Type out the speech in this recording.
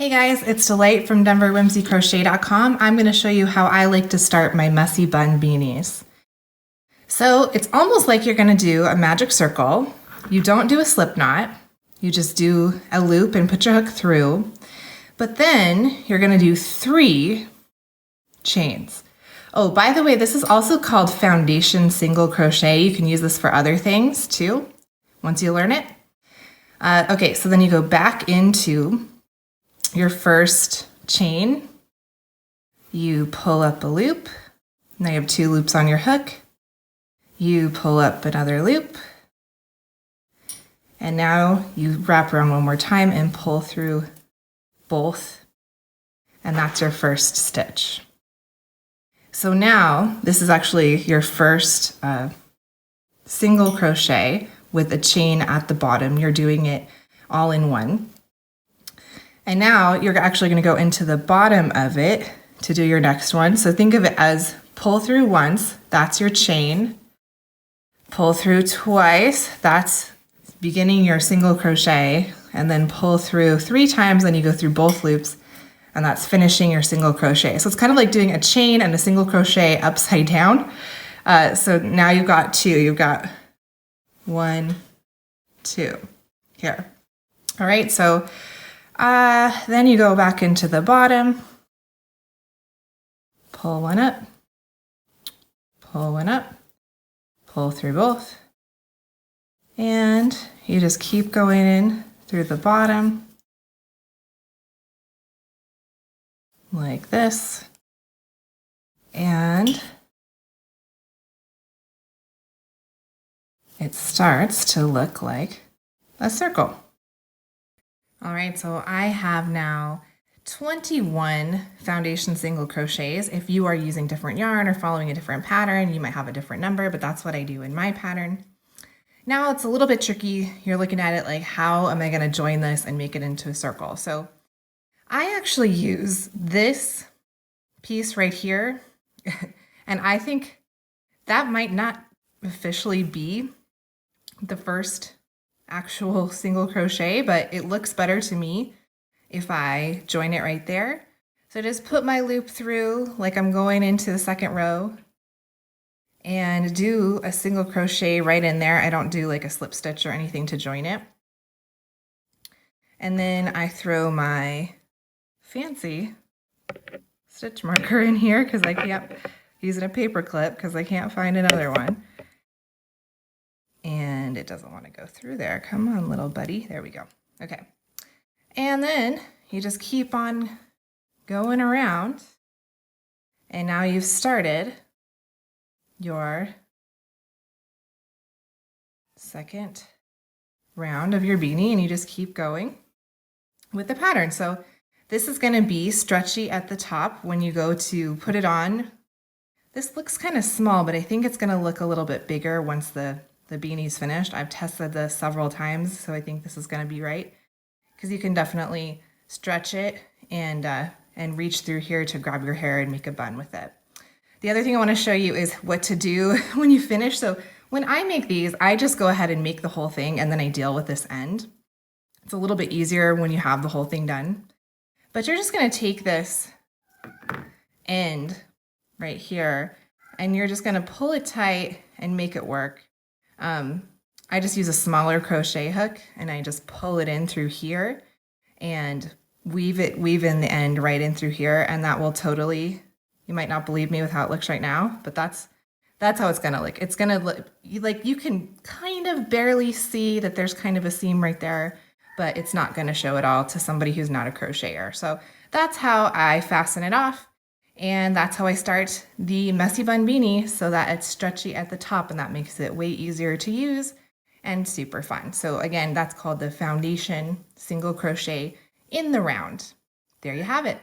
Hey guys, it's Delight from DenverWhimsyCrochet.com. I'm going to show you how I like to start my messy bun beanies. So it's almost like you're going to do a magic circle. You don't do a slip knot. You just do a loop and put your hook through. But then you're going to do 3 chains. Oh, by the way, this is also called foundation single crochet. You can use this for other things too, once you learn it. Okay, so then you go back into your first chain, you pull up a loop. Now you have 2 loops on your hook. You pull up another loop. And now you wrap around one more time and pull through both. And that's your first stitch. So now this is actually your first single crochet with a chain at the bottom. You're doing it all in one. And now you're actually going to go into the bottom of it to do your next one. So think of it as pull through once, that's your chain. Pull through twice, that's beginning your single crochet. And then pull through 3 times, then you go through both loops, and that's finishing your single crochet. So it's kind of like doing a chain and a single crochet upside down. So now you've got 2. You've got 1, 2 here. All right, so then you go back into the bottom, pull one up, pull one up, pull through both, and you just keep going in through the bottom like this, and it starts to look like a circle. All right, so I have now 21 foundation single crochets. If you are using different yarn or following a different pattern, you might have a different number, but that's what I do in my pattern. Now it's a little bit tricky. You're looking at it like, how am I going to join this and make it into a circle? So I actually use this piece right here, and I think that might not officially be the first actual single crochet, but it looks better to me if I join it right there. So just put my loop through like I'm going into the second row and do a single crochet right in there. I don't do like a slip stitch or anything to join it. And then I throw my fancy stitch marker in here because I can't use a paper clip because I can't find another one. And it doesn't want to go through there. Come on, little buddy. There we go. Okay. And then you just keep on going around. And now you've started your second round of your beanie, and you just keep going with the pattern. So this is going to be stretchy at the top when you go to put it on. This looks kind of small, but I think it's going to look a little bit bigger once the beanie's finished. I've tested this several times, so I think this is going to be right, because you can definitely stretch it and reach through here to grab your hair and make a bun with it. The other thing I want to show you is what to do when you finish. So when I make these, I just go ahead and make the whole thing, and then I deal with this end. It's a little bit easier when you have the whole thing done. But you're just going to take this end right here, and you're just going to pull it tight and make it work. I just use a smaller crochet hook, and I just pull it in through here and weave in the end right in through here, and that will totally, you might not believe me with how it looks right now, but that's how it's gonna look. It's gonna look like you can kind of barely see that there's kind of a seam right there, but it's not gonna show at all to somebody who's not a crocheter. So that's how I fasten it off. And that's how I start the messy bun beanie, so that it's stretchy at the top, and that makes it way easier to use and super fun. So again, that's called the foundation single crochet in the round. There you have it.